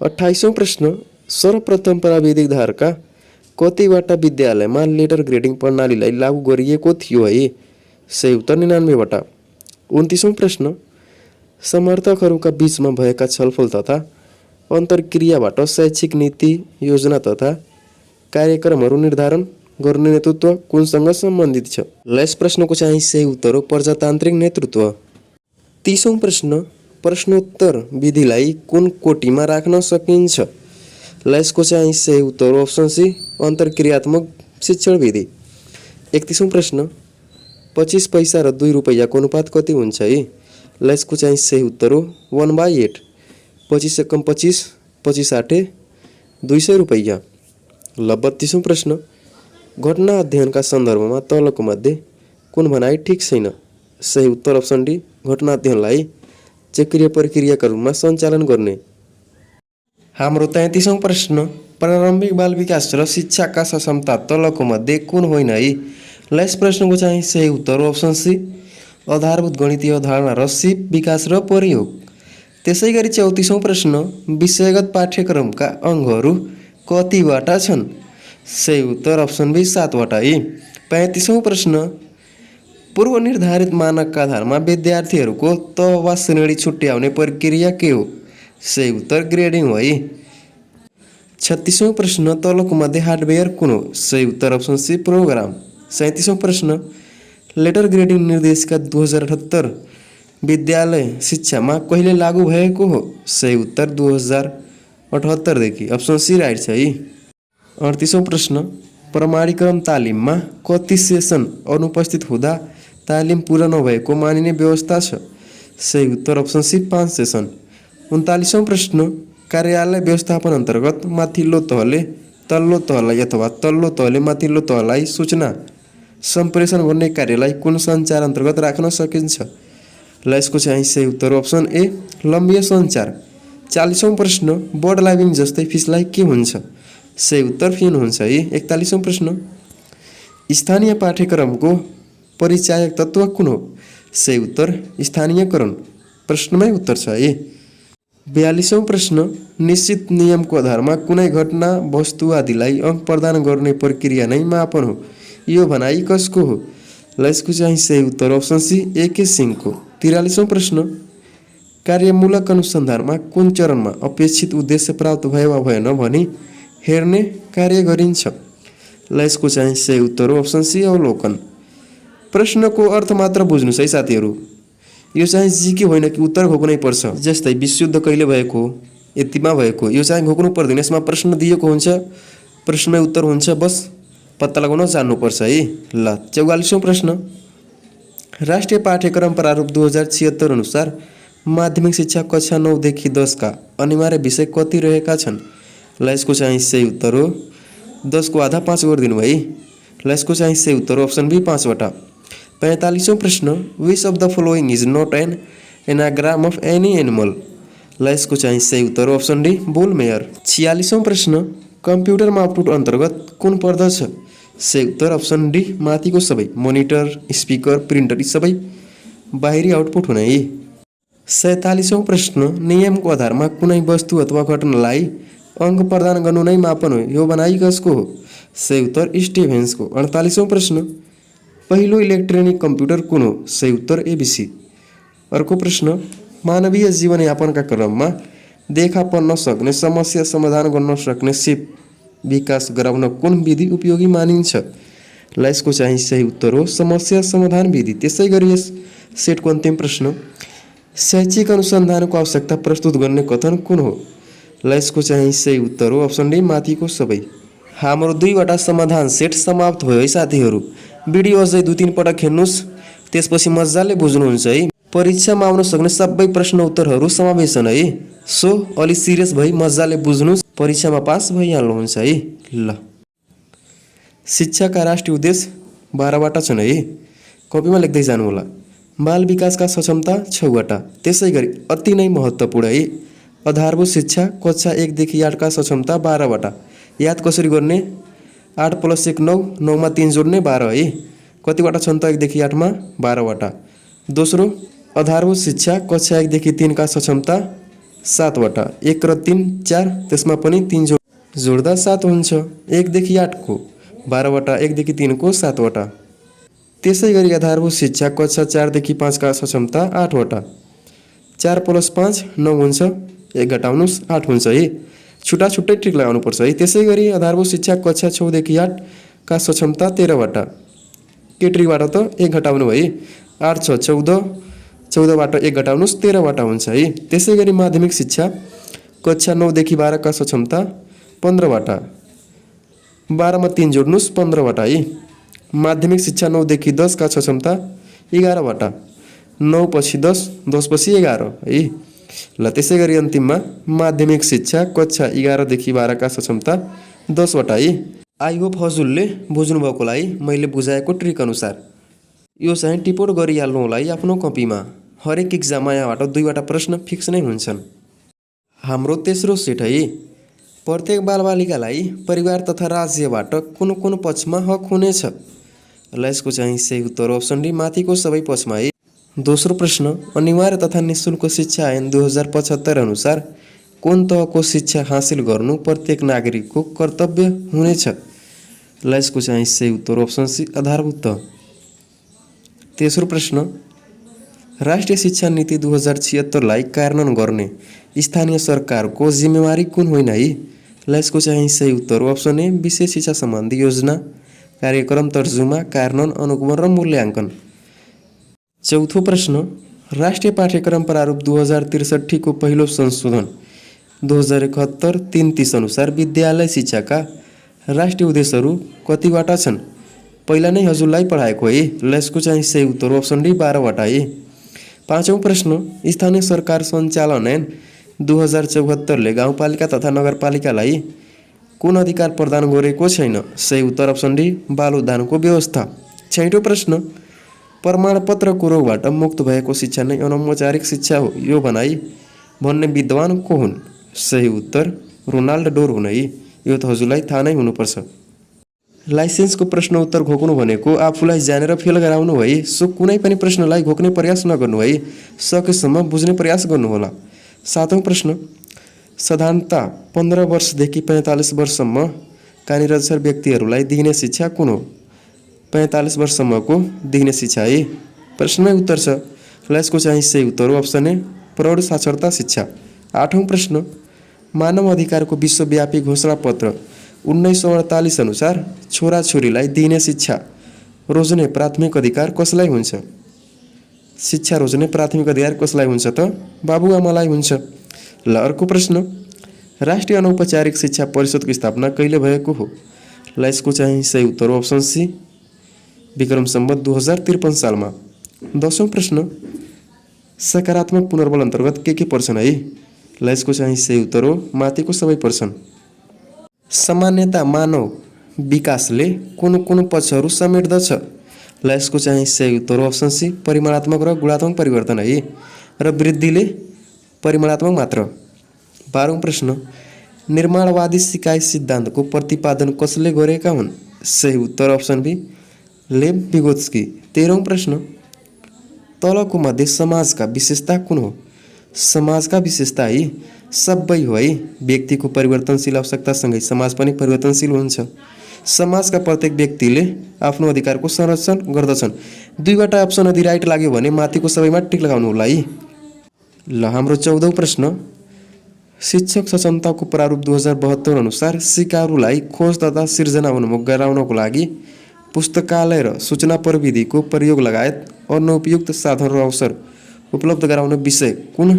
28औं प्रश्न, सर्वप्रथम प्राविधिक धारका कतिवटा विद्यालयमा लेटर ग्रेडिङ प्रणालीलाई लागू गरिएको थियो है? सही उत्तर 99 वटा। 29औं प्रश्न, समर्थकहरूका बीचमा भएका छलफल तथा अन्तर्क्रियाबाट शैक्षिक नीति, योजना तथा कार्यक्रमहरू निर्धारण गर्ने नेतृत्व कुनसँग सम्बन्धित छ? ल यस प्रश्नको चाहिँ सही उत्तर हो प्रजातान्त्रिक नेतृत्व। 30औं प्रश्न, प्रश्नोत्तर विधिलाई कुन कोटिमा राख्न सकिन्छ? ल यसको चाहिँ सही उत्तर हो अप्सन सी अन्तर्क्रियात्मक शिक्षण विधि। 31औं प्रश्न, 25 पैसा र 2 रुपैयाँको अनुपात कति हुन्छ है? ल यसको चाहिँ सही उत्तर हो 1/8। 25 से कम 25, 25 आठे 200 रुपैयाँ। ल 32औं प्रश्न, घटना अध्ययनका सन्दर्भमा तलको मध्ये कुन भनाइ ठिक छैन? सही उत्तर अप्सन डी घटना अध्ययनलाई चक्रीय प्रक्रियाका रूपमा सञ्चालन गर्ने। हाम्रो 33औं प्रश्न, प्रारम्भिक बाल विकास र शिक्षाका सक्षमता तलको मध्ये कुन होइन है? ल यस प्रश्नको चाहिँ सही उत्तर हो अप्सन सी आधारभूत गणितीय अवधारणा र सिप विकास र प्रयोग। त्यसै गरी 34औं प्रश्न, विषयगत पाठ्यक्रमका अङ्गहरू कतिवटा छन्? सही उत्तर अप्सन बी 7 वटा है। 35औं प्रश्न, पूर्व निर्धारित मानकका आधारमा विद्यार्थीहरूको तह वा श्रेणी छुट्याउने प्रक्रिया के हो? सही उत्तर ग्रेडिङ हो है। 36औं प्रश्न, तलको मध्ये हार्डवेयर कुन हो? सही उत्तर अप्सन सी प्रोग्राम। 37औं प्रश्न, लेटर ग्रेडिङ निर्देशिका 2078 विद्यालय शिक्षामा कहिले लागू भएको हो? सही उत्तर 2078 देखि अप्सन सी राइट छ है। 38औं प्रश्न, प्रमाणीकरण तालिममा कति सेसन अनुपस्थित हुँदा तालिम पुरा नभएको मानिने व्यवस्था छ? सही उत्तर अप्सन सी 5 सेसन। 39औं प्रश्न, कार्यालय व्यवस्थापन अन्तर्गत माथिल्लो तहले तल्लो तहलाई अथवा तल्लो तहले माथिल्लो तहलाई सूचना सम्प्रेषण गर्ने कार्यलाई कुन सञ्चार अन्तर्गत राख्न सकिन्छ? ल यसको चाहिँ सही उत्तर अप्सन ए लम्बिय सञ्चार। 40औं प्रश्न, बर्ड लाइभिङ जस्तै फिसलाई के हुन्छ? सही उत्तर फिन हुन्छ है। 41औं प्रश्न, स्थानीय पाठ्यक्रमको परिचायक तत्त्व कुन हो? सही उत्तर स्थानीयकरण। प्रश्नमै उत्तर छ है। 42औं प्रश्न, निश्चित नियमको आधारमा कुनै घटना, वस्तु आदिलाई अङ्क प्रदान गर्ने प्रक्रिया नै मापन हो, यो भनाइ कसको हो? ल यसको चाहिँ सही उत्तर अप्सन सी एके सिंहको। 43औं प्रश्न, कार्यमूलक अनुसन्धानमा कुन चरणमा अपेक्षित उद्देश्य प्राप्त भयो वा भएन भनी हेर्ने कार्य गरिन्छ? ल यसको चाहिँ सही उत्तर हो अप्सन सी अवलोकन। प्रश्नको अर्थ मात्र बुझ्नुहोस् है साथीहरू, यो चाहिँ जिके होइन कि उत्तर घोक्नै पर्छ। जस्तै विश्वयुद्ध कहिले भएको, यतिमा भएको, यो चाहिँ घोक्नु पर्दैन। यसमा प्रश्न दिएको हुन्छ, प्रश्नमै उत्तर हुन्छ, बस पत्ता लगाउन जान्नुपर्छ है। ल 44औं प्रश्न, राष्ट्रिय पाठ्यक्रम प्रारूप 2076 अनुसार माध्यमिक शिक्षा कक्षा 9 देखि 10 का अनिवार्य विषय कति रहेका छन्? ल यसको चाहिँ सही उत्तर हो 10 को आधा 5 गरिदिनु है। ल यसको चाहिँ सही उत्तर हो अप्सन बी 5 वटा। 45औं प्रश्न, which of the following is not an anagram of any animal? ल यसको चाहिँ सही उत्तर हो अप्सन डी बुल मेयर। 46औं प्रश्न, कम्प्युटरमा आउटपुट अन्तर्गत कुन पर्दछ? सही उत्तर अप्सन डी माथिको सबै, मोनिटर, स्पिकर, प्रिन्टर यी सबै बाहिरी आउटपुट हुने है। 47औं प्रश्न, नियमको आधारमा कुनै वस्तु अथवा घटनालाई अङ्क प्रदान गर्नु नै मापन हो, यो भनाइ कसको हो? सही उत्तर स्टिभेन्सको। 48औं प्रश्न, पहिलो इलेक्ट्रोनिक कम्प्युटर कुन हो? सही उत्तर एबिसी। अर्को प्रश्न, मानवीय जीवनयापनका क्रममा देखा पर्न सक्ने समस्या समाधान गर्न सक्ने सिप विकास गराउन कुन विधि उपयोगी मानिन्छ? ल यसको चाहिँ सही उत्तर हो समस्या समाधान विधि। त्यसै गरी यस सेटको अन्तिम प्रश्न, शैक्षिक अनुसन्धानको आवश्यकता प्रस्तुत गर्ने कथन कुन हो? ल यसको चाहिँ सही उत्तर हो अप्सन डी माथिको सबै। हाम्रो 2वटा समाधान सेट समाप्त भयो है साथीहरू। भिडियो अझै 2-3 पटक हेर्नुहोस्, त्यसपछि मजाले बुझ्नुहुन्छ है। परीक्षामा आउन सक्ने सबै प्रश्न उत्तरहरू समावेश छन् है। सो अलि सिरियस भई मजाले बुझ्नुहोस्, परीक्षामा पास भइहाल्नुहुन्छ है। ल शिक्षाका राष्ट्रिय उद्देश्य 12वटा छन् है, कपीमा लेख्दै जानु होला। बाल विकासका सक्षमता 6वटा। त्यसै गरी अति नै महत्त्वपूर्ण है, आधारभूत शिक्षा कक्षा 1 देखि 8 का सक्षमता 12वटा। याद कसरी गर्ने? 8 + 1 9, 9 मा 3 जोड्ने 12 है। कतिवटा छन् त 1 देखि 8 मा 12 वटा। दोस्रो आधारभूत शिक्षा कक्षा 1 देखि 3 का सक्षमता 7 वटा। 1 र 3 4 त्यसमा पनि 3 जोड्दा 7 हुन्छ। 1 देखि 8 को 12 वटा, 1 देखि 3 को 7 वटा। त्यसै गरी आधारभूत शिक्षा कक्षा 4 देखि 5 का सक्षमता 8 वटा। 4 + 5 9 हुन्छ, 1 घटाउनुस् 8 हुन्छ है। छुट्टा छुट्टै ट्रिक लगाउनु पर्छ है। त्यसै गरी आधारभूत शिक्षा कक्षा 6 देखि 8 का सक्षमता 13 वटा। के ट्रिकबाट त 1 घटाउनु है। 8 छ 14, 14 बाट 1 घटाउनुस् 13 वटा हुन्छ है। त्यसै गरी माध्यमिक शिक्षा कक्षा 9 देखि 12 का सक्षमता 15 वटा। 12 मा 3 जोड्नुस् 15 वटा है। माध्यमिक शिक्षा 9 देखि 10 का सक्षमता 11 वटा। 9 पछि 10, 10 पछि 11 है। ल त्यसै गरी अन्तिममा माध्यमिक शिक्षा कक्षा 11 देखि 12 का सक्षमता 10 वटा है। आई होप हजुरले बुझ्नुभएको लाई मैले बुझाएको ट्रिक अनुसार यो चाहिँ टिपोट गरिहाल्नु होला है आफ्नो कपीमा। हरेक एक्जाममा यहाँबाट 2 वटा प्रश्न फिक्स नै हुन्छन्। हाम्रो तेस्रो सेट है। प्रत्येक बालबालिकालाई परिवार तथा राज्यबाट कुन कुन पक्षमा हक हुनेछ? ल यसको चाहिँ सही उत्तर अप्सन डी माथिको सबै पक्षमा है। दोस्रो प्रश्न अनिवार्य तथा निःशुल्क शिक्षा ऐन 2075 अनुसार कुन तहको शिक्षा हासिल गर्नु प्रत्येक नागरिकको कर्तव्य हुनेछ? ल यसको चाहिँ सही उत्तर अप्सन सी आधारभूत तह। तेस्रो प्रश्न राष्ट्रिय शिक्षा नीति 2076 लाई कार्यान्वयन गर्ने स्थानीय सरकारको जिम्मेवारी कुन होइन है? ल यसको चाहिँ सही उत्तर अप्सन ए विशेष शिक्षा सम्बन्धी योजना, कार्यक्रम तर्जुमा, कार्यान्वयन, अनुगमन र मूल्याङ्कन। चौथो प्रश्न राष्ट्रिय पाठ्यक्रम प्रारूप 2063 को पहिलो संशोधन 2071-330 अनुसार विद्यालय शिक्षाका राष्ट्रिय उद्देश्यहरू कतिवटा छन्? पहिला नै हजुरलाई पढाएको है। ल यसको चाहिँ सही उत्तर अप्सन डी 12 वटा है। पाँचौं प्रश्न स्थानीय सरकार सञ्चालन ऐन 2074 ले गाउँपालिका तथा नगरपालिकालाई कुन अधिकार प्रदान गरेको छैन? सही उत्तर अप्सन डी बाल उद्यानको व्यवस्था। छैटौं प्रश्न प्रमाणपत्रको रोगबाट मुक्त भएको शिक्षा नै अनौपचारिक शिक्षा हो यो भनाइ भन्ने विद्वान को हुन्? सही उत्तर रोनाल्ड डोर हुन् है। यो त हजुरलाई थाहा नै हुनुपर्छ। लाइसेन्सको प्रश्न उत्तर घोक्नु भनेको आफूलाई जानेर फेल गराउनु है। सो कुनै पनि प्रश्नलाई घोक्ने प्रयास नगर्नु है। सकेसम्म बुझ्ने प्रयास गर्नुहोला। सातौं प्रश्न साधारणतः 15 वर्षदेखि 45 वर्षसम्म का निरक्षर व्यक्तिहरूलाई दिइने शिक्षा कुन हो? 45 वर्षसम्मको दिइने शिक्षा है। प्रश्नमै उत्तर छ। ल यसको चाहिँ सही उत्तर हो अप्सन ए प्रौढ साक्षरता शिक्षा। आठौं प्रश्न मानव अधिकारको विश्वव्यापी घोषणा पत्र 1948 अनुसार छोराछोरीलाई दिइने शिक्षा रोज्ने प्राथमिक अधिकार कसलाई हुन्छ? शिक्षा रोज्ने प्राथमिक अधिकार कसलाई हुन्छ त? बाबुआमालाई हुन्छ। ल अर्को प्रश्न राष्ट्रिय अनौपचारिक शिक्षा परिषदको स्थापना कहिले भएको हो? ल यसको चाहिँ सही उत्तर हो अप्सन सी विक्रम सम्वत 2053 सालमा। 10औं प्रश्न सकारात्मक पुनर्बल अन्तर्गत के पर्छन् है? ल यसको चाहिँ सही उत्तर हो माथिको सबै पर्छन्। सामान्यता मानव विकासले कुन कुन पक्षहरू समेट्दछ? ल यसको चाहिँ सही उत्तर हो अप्सन सी परिमाणात्मक र गुणात्मक परिवर्तन है। र वृद्धिले परिमाणात्मक मात्र। 12औं प्रश्न निर्माणवादी सिकाइ सिद्धान्तको प्रतिपादन कसले गरेका हुन्? सही उत्तर अप्सन बी लेव विगोत्स्की। 13औं प्रश्न तलको मध्ये समाजका विशेषता कुन हो? समाजका विशेषता है सबै हो है। व्यक्तिको परिवर्तनशील आवश्यकतासँगै समाज पनि परिवर्तनशील हुन्छ। समाजका प्रत्येक व्यक्तिले आफ्नो अधिकारको संरक्षण गर्दछन्। 2 वटा अप्सन यदि राइट लाग्यो भने माथिको सबैमा टिक लगाउनु होला है। ल हाम्रो 14औं प्रश्न शिक्षक सक्षमताको प्रारूप 2072 अनुसार सिकारुलाई खोज तथा सिर्जना उन्मुख गराउनको लागि पुस्तकालय र सूचना प्रविधिको प्रयोग लगायत अन्य उपयुक्त साधन र अवसर उपलब्ध गराउने विषय कुन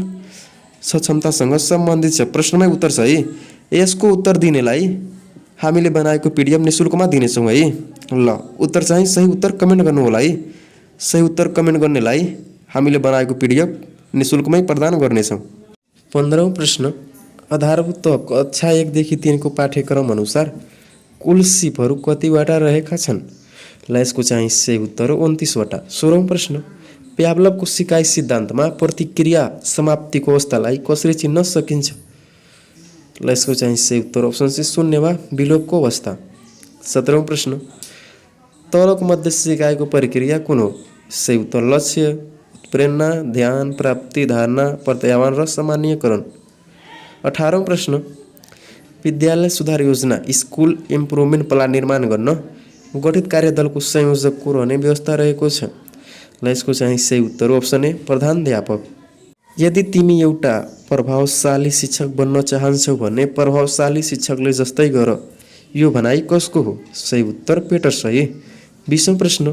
सक्षमतासँग सम्बन्धित छ? प्रश्नमै उत्तर छ है। यसको उत्तर दिनेलाई हामीले बनाएको पीडीएफ निशुल्कमा दिनेछौँ है। ल उत्तर चाहिँ सही उत्तर कमेन्ट गर्नु होला है। सही उत्तर कमेन्ट गर्नेलाई हामीले बनाएको पीडीएफ निशुल्कमै प्रदान गर्नेछौँ। 15औं प्रश्न आधारभूत कक्षा 1 देखि 3 को पाठ्यक्रम अनुसार कुल सिपहरू कतिवटा रहेका छन्? ल यसको चाहिँ सही उत्तर हो 29 वटा। 16औं प्रश्न प्याभलभको सिकाइ सिद्धान्तमा प्रतिक्रिया समाप्तिको अवस्थालाई कसरी चिन्न सकिन्छ? ल यसको चाहिँ सही उत्तर अप्सन सी शून्य वा विलोपको अवस्था। 17औं प्रश्न तलको मध्ये सिकाएको प्रक्रिया कुन हो? सही उत्तर लक्ष्य, प्रेरणा, ध्यान, प्राप्ति, धारणा, प्रत्याह्वान र सामान्यकरण। 18औं प्रश्न, विद्यालय सुधार योजना स्कुल इम्प्रुभमेन्ट प्लान निर्माण गर्न गठित कार्यदलको संयोजक को रहने व्यवस्था रहेको छ? ल यसको चाहिँ सही उत्तर हो अप्सन ए प्रधानाध्यापक। यदि तिमी एउटा प्रभावशाली शिक्षक बन्न चाहन्छौ भने प्रभावशाली शिक्षकले जस्तै गर, यो भनाइ कसको हो? सही उत्तर पेटर्स है। 20औं प्रश्न,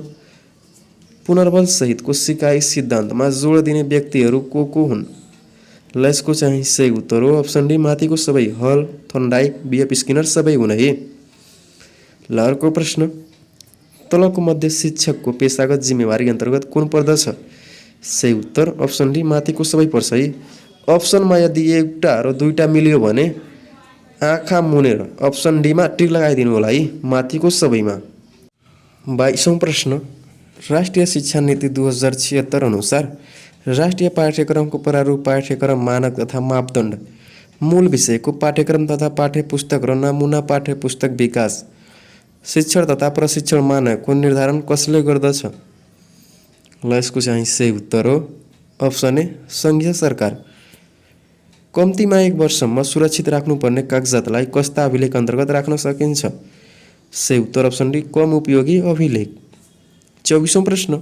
पुनर्बल सहितको सिकाइ सिद्धान्तमा जोड दिने व्यक्तिहरू को हुन्? ल यसको चाहिँ सही उत्तर हो अप्सन डी माथिको सबै, हल, थर्नडाइक, बीएफ स्किनर सबै हुन् है। ल अर्को प्रश्न, तलको मध्ये शिक्षकको पेशागत जिम्मेवारी अन्तर्गत कुन पर्दछ? सही उत्तर अप्सन डी माथिको सबै पर्छ है। अप्सनमा यदि एउटा र दुईटा मिल्यो भने आँखा मुनेर अप्सन डीमा टिक लगाइदिनु होला है, माथिको सबैमा। 22औं प्रश्न, राष्ट्रिय शिक्षा नीति 2076 अनुसार राष्ट्रिय पाठ्यक्रमको प्रारूप, पाठ्यक्रम मानक तथा मापदण्ड, मूल विषयको पाठ्यक्रम तथा पाठ्यपुस्तक र नमुना पाठ्यपुस्तक विकास, शिक्षण तथा प्रशिक्षण मानकको निर्धारण कसले गर्दछ? ल यसको चाहिँ सही उत्तर हो अप्सन ए सङ्घीय सरकार। कम्तीमा 1 वर्षसम्म सुरक्षित राख्नुपर्ने कागजातलाई कस्ता अभिलेख अन्तर्गत राख्न सकिन्छ? सही उत्तर अप्सन डी कम उपयोगी अभिलेख। 24औं प्रश्न,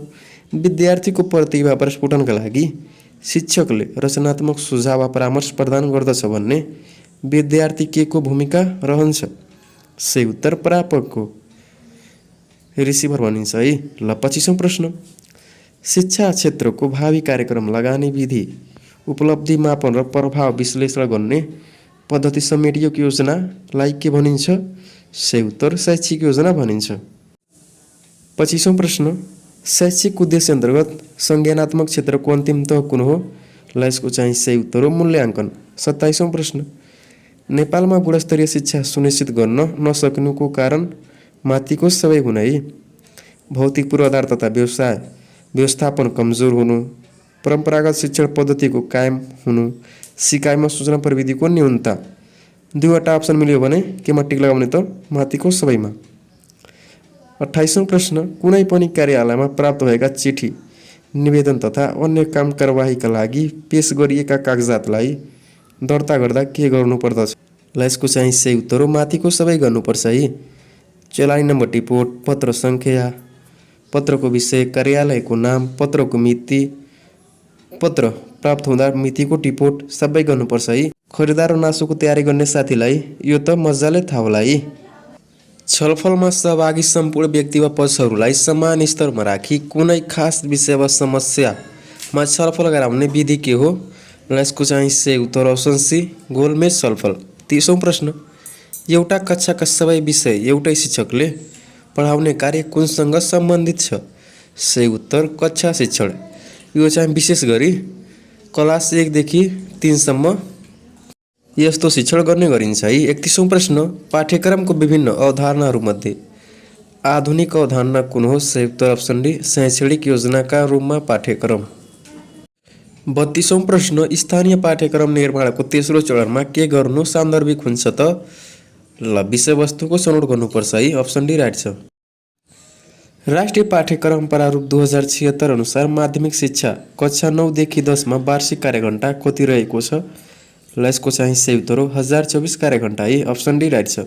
विद्यार्थीको प्रतिभा प्रस्फुटनका लागि शिक्षकले रचनात्मक सुझाव वा परामर्श प्रदान गर्दछ भन्ने विद्यार्थी के को भूमिका रहन्छ? सही उत्तर प्रापकको, रिसिभर भनिन्छ है। ल 25औं प्रश्न, शिक्षा क्षेत्रको भावी कार्यक्रम लगानी विधि, उपलब्धि मापन र प्रभाव विश्लेषण गर्ने पद्धति समेटिएको योजनालाई के भनिन्छ? सही उत्तर शैक्षिक योजना भनिन्छ। 25औं प्रश्न, शैक्षिक उद्देश्य अन्तर्गत संज्ञानात्मक क्षेत्रको अन्तिम तह कुन हो? ल यसको चाहिँ सही उत्तर हो मूल्याङ्कन। 27औं प्रश्न, नेपालमा गुणस्तरीय शिक्षा सुनिश्चित गर्न नसक्नुको कारण माथिको सबै हुन् है। भौतिक पूर्वाधार तथा व्यवस्थापन कमजोर हुनु, परम्परागत शिक्षण पद्धतिको कायम हुनु, सिकाइमा सूचना प्रविधिको न्यूनता। दुईवटा अप्सन मिल्यो भने केमा टिक लगाउने त? माथिको सबैमा। 28औं प्रश्न, कुनै पनि कार्यालयमा प्राप्त भएका चिठी, निवेदन तथा अन्य काम कारबाहीका लागि पेश गरिएका कागजातलाई दर्ता गर्दा के गर्नुपर्दछ? ल यसको चाहिँ सही उत्तर हो माथिको सबै गर्नुपर्छ है। चेलानी नम्बर टिपोट, पत्र सङ्ख्या, पत्रको विषय, कार्यालयको नाम, पत्रको मिति, पत्र प्राप्त हुँदा मितिको टिपोट सबै गर्नुपर्छ है। खरिदार र नासोको तयारी गर्ने साथीलाई यो त मजाले थाहा होला है। छलफलमा सहभागी सम्पूर्ण व्यक्ति वा पक्षहरूलाई समान स्तरमा राखी कुनै खास विषय वा समस्यामा छलफल गराउने विधि के हो? र यसको चाहिँ सही उत्तर अप्सन सी गोलमेज छलफल। 30औं प्रश्न, एउटा कक्षाका सबै विषय एउटै शिक्षकले पढाउने कार्य कुनसँग सम्बन्धित छ? सही उत्तर कक्षा शिक्षण। यो चाहिँ विशेष गरी क्लास 1 देखि 3 सम्म यस्तो शिक्षण गर्ने गरिन्छ है। 31औं प्रश्न, पाठ्यक्रमको विभिन्न अवधारणाहरूमध्ये आधुनिक अवधारणा कुन हो? सही उत्तर अप्सन डी शैक्षणिक योजनाका रूपमा पाठ्यक्रम। 32औं प्रश्न, स्थानीय पाठ्यक्रम निर्माणको तेस्रो चरणमा के गर्नु सान्दर्भिक हुन्छ त? ल विषयवस्तुको छनौट गर्नुपर्छ है, अप्सन डी राइट छ। राष्ट्रिय पाठ्यक्रम प्रारूप 2076 अनुसार माध्यमिक शिक्षा कक्षा 9 देखि 10 मा वार्षिक कार्यघण्टा कति रहेको छ? ल यसको चाहिँ सही उत्तर हो 1024 कार्यघण्टा है, अप्सन डी राइट छ।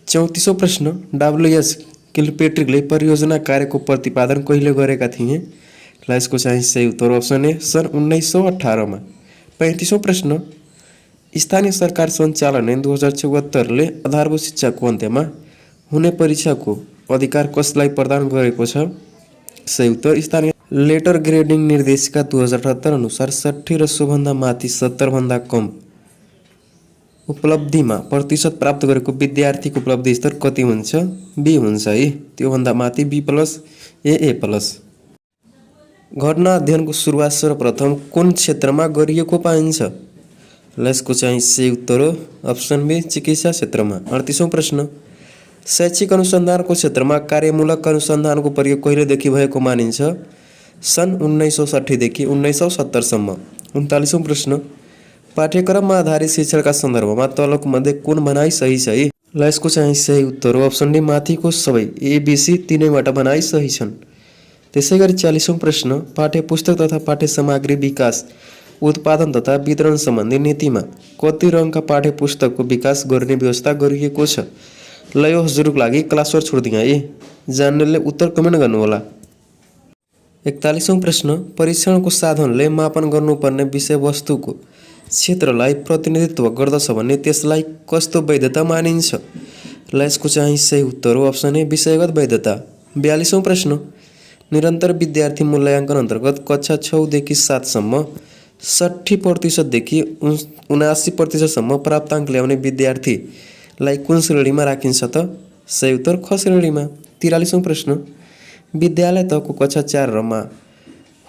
34औं प्रश्न, डब्ल्युएच किलपेट्रिकले परियोजना कार्यको प्रतिपादन कहिले गरेका थिए? ल यसको चाहिँ सही उत्तर अप्सन ए सन् 1918 मा। 35औं प्रश्न, स्थानीय सरकार सञ्चालन ऐन 2074 ले आधारभूत शिक्षाको अन्त्यमा हुने परीक्षाको अधिकार कसलाई प्रदान गरेको छ? सही उत्तर स्थानीय। लेटर ग्रेडिङ निर्देशिका 2078 अनुसार 60 र सोभन्दा माथि 70 भन्दा कम उपलब्धिमा प्रतिशत प्राप्त गरेको विद्यार्थीको उपलब्धि स्तर कति हुन्छ? बी हुन्छ है, त्योभन्दा माथि B+ AA+। घटना अध्ययनको सुरुवात सर्वप्रथम कुन क्षेत्रमा गरिएको पाइन्छ? ल यसको चाहिँ सही उत्तर हो अप्सन बी चिकित्सा क्षेत्रमा। 38औं प्रश्न, शैक्षिक अनुसन्धानको क्षेत्रमा कार्यमूलक अनुसन्धानको प्रयोग कहिलेदेखि भएको मानिन्छ? सन् 1960 देखि 1970 सम्म। 39औं प्रश्न, पाठ्यक्रममा आधारित शिक्षणका सन्दर्भमा तलको मध्ये कुन भनाइ सही छ? ल यसको चाहिँ सही उत्तर हो अप्सन डी माथिको सबै एबिसी तीनैबाट बनाइ सही छन्। त्यसै गरी 40औं प्रश्न पाठ्यपुस्तक तथा पाठ्य सामग्री विकास उत्पादन तथा वितरण सम्बन्धी नीतिमा कति रङका पाठ्यपुस्तकको विकास गर्ने व्यवस्था गरिएको छ। ल यो हजुरको लागि क्लासवर छोडिदिएँ है, जान्नेले उत्तर कमेन्ट गर्नुहोला। 41औं प्रश्न परीक्षणको साधनले मापन गर्नुपर्ने विषयवस्तुको क्षेत्रलाई प्रतिनिधित्व गर्दछ भने त्यसलाई कस्तो वैधता मानिन्छ। ल यसको चाहिँ सही उत्तर हो अप्सन ए विषयगत वैधता। 42औं प्रश्न निरन्तर विद्यार्थी मूल्याङ्कन अन्तर्गत कक्षा 6 देखि 7 सम्म 60% देखि 79% प्राप्ताङ्क ल्याउने विद्यार्थीलाई कुन श्रेणीमा राखिन्छ त। सही उत्तर ख श्रेणीमा। 43औं प्रश्न विद्यालय तहको कक्षा 4 मा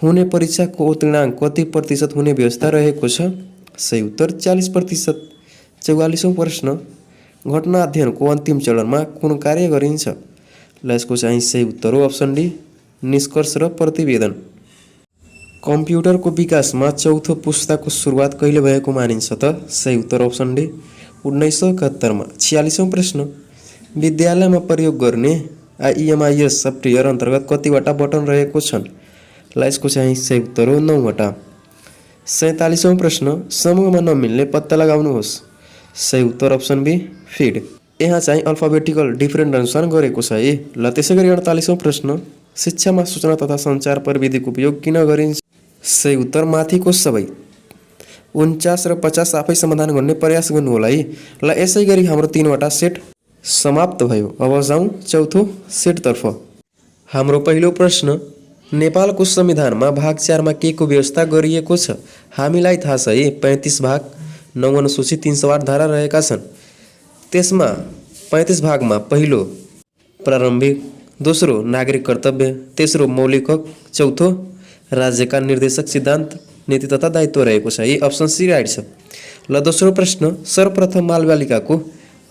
हुने परीक्षाको उत्तीर्णाङ्क कति प्रतिशत हुने व्यवस्था रहेको छ। सही उत्तर 40%। 44औं प्रश्न घटना अध्ययनको अन्तिम चरणमा कुन कार्य गरिन्छ। ल यसको चाहिँ सही उत्तर हो अप्सन डी निष्कर्ष र प्रतिवेदन। कम्प्युटरको विकासमा चौथो पुस्ताको सुरुवात कहिले भएको मानिन्छ त। सही उत्तर अप्सन डी 1971 मा। 46औं प्रश्न विद्यालयमा प्रयोग गर्ने IMIS सफ्टवेयर अन्तर्गत कतिवटा बटन रहेको छन्। ल यसको चाहिँ सही उत्तर हो 9वटा। 47औं प्रश्न समूहमा नमिल्ने पत्ता लगाउनुहोस्। सही उत्तर अप्सन बी फिड। यहाँ चाहिँ अल्फाबेटिकल डिफरेन्ट अनुसार गरेको छ है। ल त्यसै गरी 48औं प्रश्न शिक्षामा सूचना तथा सञ्चार प्रविधिको उपयोग किन गरिन्छ। सही उत्तर माथिको सबै। 49 र 50 आफै समाधान गर्ने प्रयास गर्नुहोला है। ल यसै गरी हाम्रो 3वटा सेट समाप्त भयो। अब जाउँ चौथो सेटतर्फ। हाम्रो पहिलो प्रश्न नेपालको संविधानमा भाग 4 मा के को व्यवस्था गरिएको छ। हामीलाई थाहा छ है 35 भाग 9 अनुसूची 308 धारा रहेका छन्। त्यसमा 35 भागमा पहिलो प्रारम्भिक, दोस्रो नागरिक कर्तव्य, तेस्रो मौलिक हक, चौथो राज्यका निर्देशक सिद्धान्त नीति तथा दायित्व रहेको छ है। अप्सन सी राइट छ। ल दोस्रो प्रश्न सर्वप्रथम बालबालिकाको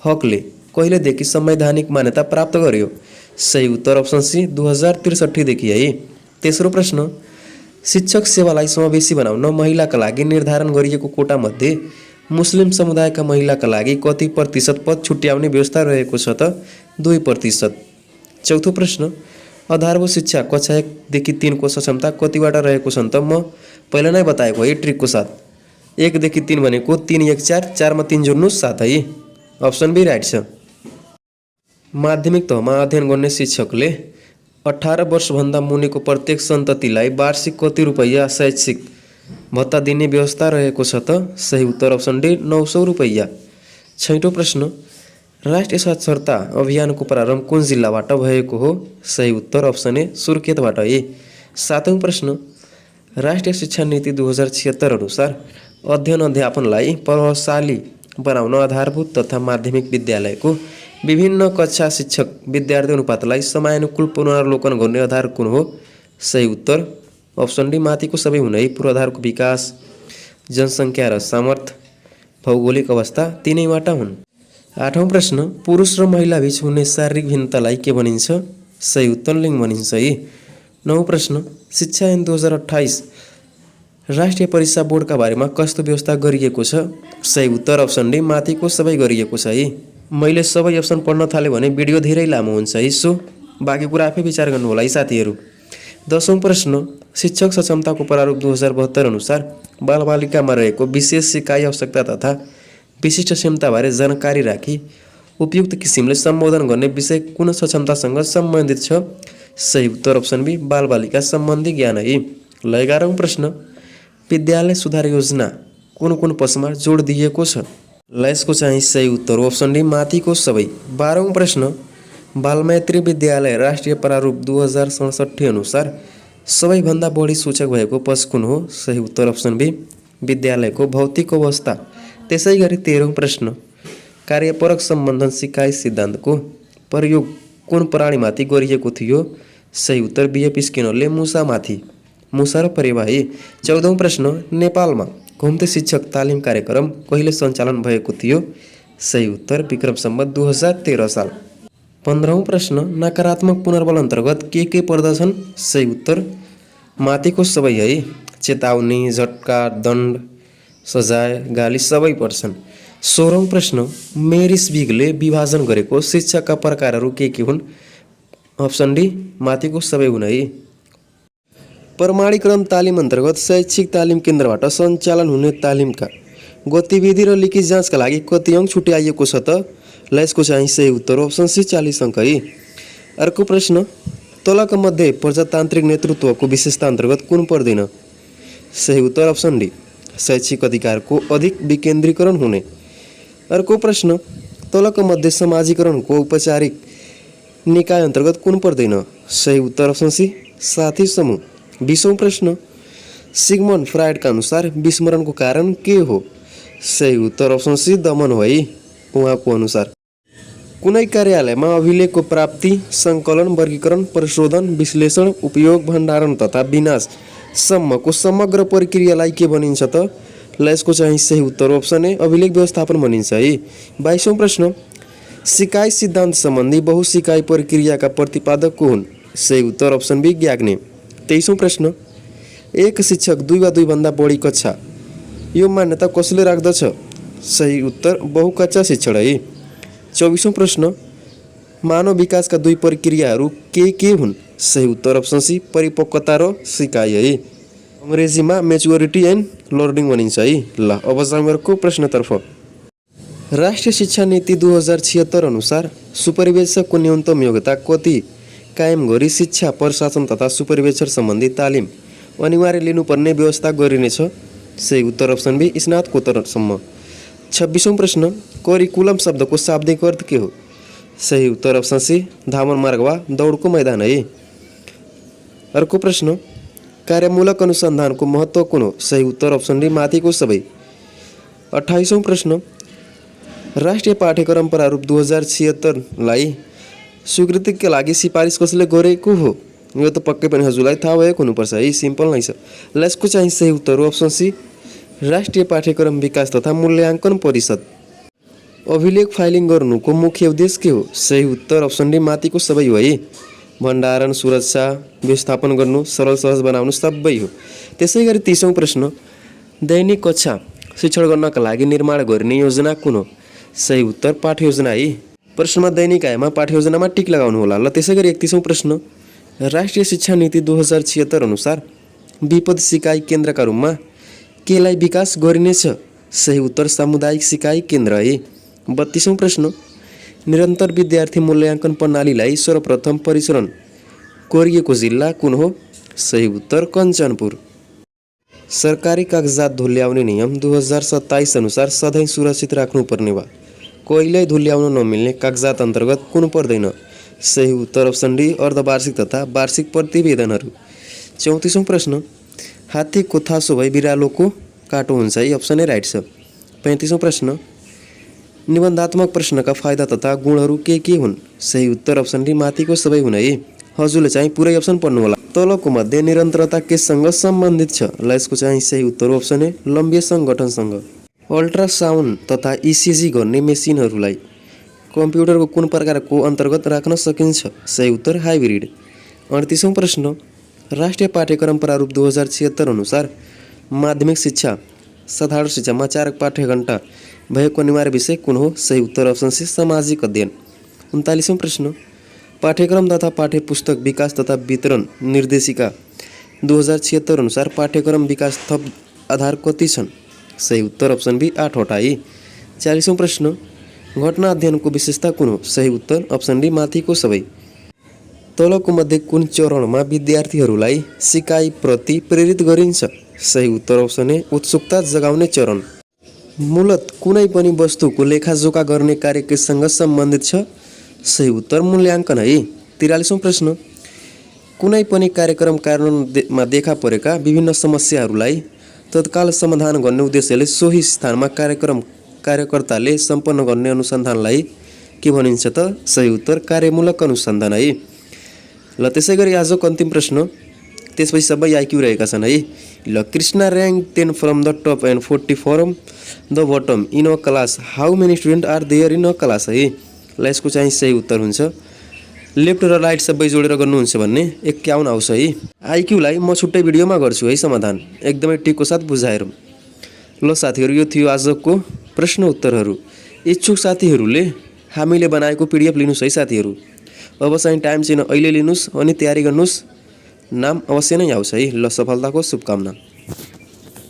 हकले कहिलेदेखि संवैधानिक मान्यता प्राप्त गर्यो। सही उत्तर अप्सन सी 2063 देखि है। तेस्रो प्रश्न शिक्षक सेवालाई समावेशी बनाउन महिलाका लागि निर्धारण गरिएको कोटा मध्ये मुस्लिम समुदायका महिलाका लागि कति प्रतिशत पद छुट्याउने व्यवस्था रहेको छ त। 2%। चौथो प्रश्न आधारभूत शिक्षा कक्षा 1 देखि 3 को सक्षमता कतिवटा रहेको छन् त। म पहिला नै बताएको है ट्रिकको साथ। 1 देखि 3 भनेको 3 1 4, 4 मा 3 जोड्नु 7 है। अप्सन बी राइट छ। माध्यमिक तहमा अध्ययन गर्ने शिक्षकले 18 वर्षभन्दा मुनिको प्रत्येक सन्ततिलाई वार्षिक कति रुपैयाँ शैक्षिक भत्ता दिने व्यवस्था रहेको छ त। सही उत्तर अप्सन डी 900 रुपैयाँ। छैटौं प्रश्न राष्ट्रिय साक्षरता अभियानको प्रारम्भ कुन जिल्लाबाट भएको हो। सही उत्तर अप्सन ए सुर्खेतबाट है। सातौं प्रश्न राष्ट्रिय शिक्षा नीति 2076 अनुसार अध्ययन अध्यापनलाई प्रभावशाली बनाउन आधारभूत तथा माध्यमिक विद्यालयको विभिन्न कक्षा शिक्षक विद्यार्थी अनुपातलाई समयानुकूल पुनरावलोकन गर्ने आधार कुन हो। सही उत्तर अप्सन डी माथिको सबै हुने पूर्वाधारको विकास, जनसङ्ख्या र सामर्थ्य, भौगोलिक अवस्था तीनैबाट हुन्। आठौं प्रश्न पुरुष र महिला बीच हुने शारीरिक भिन्नतालाई के भनिन्छ। सही उत्तर लिङ्ग भनिन्छ है। नौं प्रश्न शिक्षा ऐन 2028 राष्ट्रिय परीक्षा बोर्डका बारेमा कस्तो व्यवस्था गरिएको छ। सही उत्तर अप्सन डी माथिको सबै गरिएको छ है। मैले सबै अप्सन पढ्न थालेँ भने भिडियो धेरै लामो हुन्छ है, सो बाँकी कुरा आफै विचार गर्नुहोला है साथीहरू। 10औं प्रश्न शिक्षक सक्षमताको प्रारूप 2072 अनुसार बालबालिकामा रहेको विशेष सिकाइ आवश्यकता तथा विशिष्ट क्षमताबारे जानकारी राखी उपयुक्त किसिमले सम्बोधन गर्ने विषय कुन सक्षमतासँग सम्बन्धित छ। सही उत्तर अप्सन बी बालबालिका सम्बन्धी ज्ञान है। 11औं प्रश्न विद्यालय सुधार योजना कुन कुन पक्षमा जोड दिएको छ। यसको चाहिँ सही उत्तर हो अप्सन डी माथिको सबै। 12औं प्रश्न बालमैत्री विद्यालय राष्ट्रिय प्रारूप 2067 अनुसार सबैभन्दा बढी सूचक भएको पक्ष कुन हो। सही उत्तर अप्सन बी विद्यालयको भौतिक अवस्था। त्यसै गरी 13औं प्रश्न कार्यपरक सम्बन्धन सिकाइ सिद्धान्तको प्रयोग कुन प्राणीमाथि गरिएको थियो। सही उत्तर BF स्किनरले मुसा र परेवा है। 14औं प्रश्न नेपालमा घुम्ते शिक्षक तालिम कार्यक्रम कहिले सञ्चालन भएको थियो। सही उत्तर विक्रम सम्वत 2013 साल। 15औं प्रश्न नकारात्मक पुनर्बल अन्तर्गत के पर्दछन्। सही उत्तर माथिको सबै है। चेतावनी, झट्का, दण्ड, सजाय, गाली सबै पर्छन्। 16औं प्रश्न, मेरिस बिगले विभाजन गरेको शिक्षाका प्रकारहरू के हुन्? अप्सन डी माथिको सबै हुन् है। प्रमाणीकरण तालिम अन्तर्गत शैक्षिक तालिम केन्द्रबाट सञ्चालन हुने तालिमका गतिविधि र लिखित जाँचका लागि कति अङ्क छुट्याइएको छ त? ल यसको चाहिँ सही उत्तर अप्सन सी 40 अङ्क है। अर्को प्रश्न, तलका मध्ये प्रजातान्त्रिक नेतृत्वको विशेषता अन्तर्गत कुन पर्दैन? सही उत्तर अप्सन डी शैक्षिक अधिकारको अधिक विकेन्द्रीकरण हुने। अर्को प्रश्न, तलका मध्ये समाजीकरणको औपचारिक निकाय अन्तर्गत कुन पर्दैन? सही उत्तर अप्सन सी साथी समूह। 20औं प्रश्न, सिगमन्ड फ्रायडका अनुसार विस्मरणको कारण के हो? सही उत्तर अप्सन सी दमन हो है उहाँको अनुसार। कुनै कार्यालयमा अभिलेखको प्राप्ति, सङ्कलन, वर्गीकरण, परिशोधन, विश्लेषण, उपयोग, भण्डारण तथा विनाश सम्मको समग्र प्रक्रियालाई के भनिन्छ त? ल यसको चाहिँ सही उत्तर अप्सन ए अभिलेख व्यवस्थापन भनिन्छ है। 22औं प्रश्न, सिकाइ सिद्धान्त सम्बन्धी बहुसिकाइ प्रक्रियाका प्रतिपादक को हुन्? सही उत्तर अप्सन बी ग्याग्ने। 23औं प्रश्न, एक शिक्षक 2 वा 2 भन्दा बढी कक्षा, यो मान्यता कसले राख्दछ? सही उत्तर बहुकक्षा शिक्षण है। 24औं प्रश्न, मानव विकासका 2 प्रक्रियाहरू के हुन्? सही उत्तर अप्सन सी परिपक्वता र सिकाइ है। अङ्ग्रेजीमा मेच्योरिटी एन्ड लर्निङ भनिन्छ है। ल अब जाउँ प्रश्नतर्फ। राष्ट्रिय शिक्षा नीति 2076 अनुसार सुपरिवेक्षकको न्यूनतम योग्यता कति कायम गरी शिक्षा प्रशासन तथा सुपरिवेक्षण सम्बन्धी तालिम अनिवार्य लिनुपर्ने व्यवस्था गरिनेछ? सही उत्तर अप्सन बी स्नातकोत्तरसम्म। 26औं प्रश्न, करिकुलम शब्दको शाब्दिक अर्थ के हो? सही उत्तर अप्सन सी धामन मार्ग वा दौडको मैदान है। अर्को प्रश्न, कार्यमूलक अनुसन्धानको महत्त्व कुन हो? सही उत्तर अप्सन डी माथिको सबै। 28औं प्रश्न, राष्ट्रिय पाठ्यक्रम प्रारूप 2076 लाई स्वीकृतिका लागि सिफारिस कसले गरेको हो? यो त पक्कै पनि हजुरलाई थाहा भएको हुनुपर्छ है, सिम्पल नै छ। ल यसको चाहिँ सही उत्तर हो अप्सन सी राष्ट्रिय पाठ्यक्रम विकास तथा मूल्याङ्कन परिषद। अभिलेख फाइलिङ गर्नुको मुख्य उद्देश्य के हो? सही उत्तर अप्सन डी माथिको सबै हो है। भण्डारण, सुरक्षा, व्यवस्थापन गर्नु, सरल सहज बनाउनु सबै हो। त्यसै गरी 30औं प्रश्न, दैनिक कक्षा शिक्षण गर्नका लागि निर्माण गरिने योजना कुन हो? सही उत्तर पाठ्य योजना है। प्रश्नमा दैनिक आएमा पाठ्य योजनामा टिक लगाउनु होला। ल त्यसै गरी 31औं प्रश्न, राष्ट्रिय शिक्षा नीति 2076 अनुसार विपद सिकाइ केन्द्रका रूपमा केलाई विकास गरिनेछ? सही उत्तर सामुदायिक सिकाइ केन्द्र है। 32औं प्रश्न, निरन्तर विद्यार्थी मूल्याङ्कन प्रणालीलाई सर्वप्रथम परिचालन गरिएको जिल्ला कुन हो? सही उत्तर कञ्चनपुर। सरकारी कागजात धुल्याउने नियम 2027 अनुसार सधैँ सुरक्षित राख्नुपर्ने वा कहिल्यै धुल्याउन नमिल्ने कागजात अन्तर्गत कुन पर्दैन? सही उत्तर अप्सन डी अर्धवार्षिक तथा वार्षिक प्रतिवेदनहरू। 34औं प्रश्न, हात्तीको थासो भई बिरालोको काटो हुन्छ है, अप्सन ए राइट छ। 35औं प्रश्न, निबन्धात्मक प्रश्नका फाइदा तथा गुणहरू के हुन्? सही उत्तर अप्सन डी माथिको सबै हुन् है। हजुरले चाहिँ पुरै अप्सन पढ्नु होला। तलको मध्ये निरन्तरता केसँग सम्बन्धित छ? ल यसको चाहिँ सही उत्तर अप्सन ए लम्बिय सङ्गठनसँग। अल्ट्रासाउन्ड तथा इसिजी गर्ने मेसिनहरूलाई कम्प्युटरको कुन प्रकारको अन्तर्गत राख्न सकिन्छ? सही उत्तर हाइब्रिड। 38औं प्रश्न, राष्ट्रिय पाठ्यक्रम प्रारूप 2076 अनुसार माध्यमिक शिक्षा साधारण शिक्षामा 4 पाठ्यघण्टा भएको अनिवार्य विषय कुन हो? सही उत्तर अप्सन सी सामाजिक अध्ययन। 39औं प्रश्न, पाठ्यक्रम तथा पाठ्यपुस्तक विकास तथा वितरण निर्देशिका 2076 अनुसार पाठ्यक्रम विकास थप आधार कति छन्? सही उत्तर अप्सन बी 8 वटा है। 40औं प्रश्न, घटना अध्ययनको विशेषता कुन हो? सही उत्तर अप्सन डी माथिको सबै। तलको मध्ये कुन चरणमा विद्यार्थीहरूलाई सिकाइ प्रति प्रेरित गरिन्छ? सही उत्तर अप्सन ए उत्सुकता जगाउने चरण। मूलत कुनै पनि वस्तुको लेखाजोखा गर्ने कार्य केसँग सम्बन्धित छ? सही उत्तर मूल्याङ्कन है। 43औं प्रश्न, कुनै पनि कार्यक्रम कार्यान्वयनमा देखा परेका विभिन्न समस्याहरूलाई तत्काल समाधान गर्ने उद्देश्यले सोही स्थानमा कार्यकर्ताले सम्पन्न गर्ने अनुसन्धानलाई के भनिन्छ त? सही उत्तर कार्यमूलक अनुसन्धान है। ल त्यसै गरी आजको अन्तिम प्रश्न, त्यसपछि सबै आइक्यू रहेका छन् है। ल Krishna rank 10 from the top and 40 from the bottom in a class, how many student are there in a class है। ल यसको चाहिँ सही उत्तर हुन्छ लेफ्ट र राइट सबै जोडेर गर्नुहुन्छ भन्ने 51 आउँछ है। आइक्यूलाई म छुट्टै भिडियोमा गर्छु है समाधान, एकदमै टिकको साथ बुझाएर। ल साथीहरू, यो थियो आजको प्रश्न उत्तरहरू इच्छुक साथीहरूले हामीले बनाएको PDF लिनुस् है साथीहरू। अब चाहिँ टाइम चाहिँ अहिले लिनुस् अनि तयारी गर्नुस्, नाम अवश्य नै आउँछ है। ल, सफलताको शुभकामना।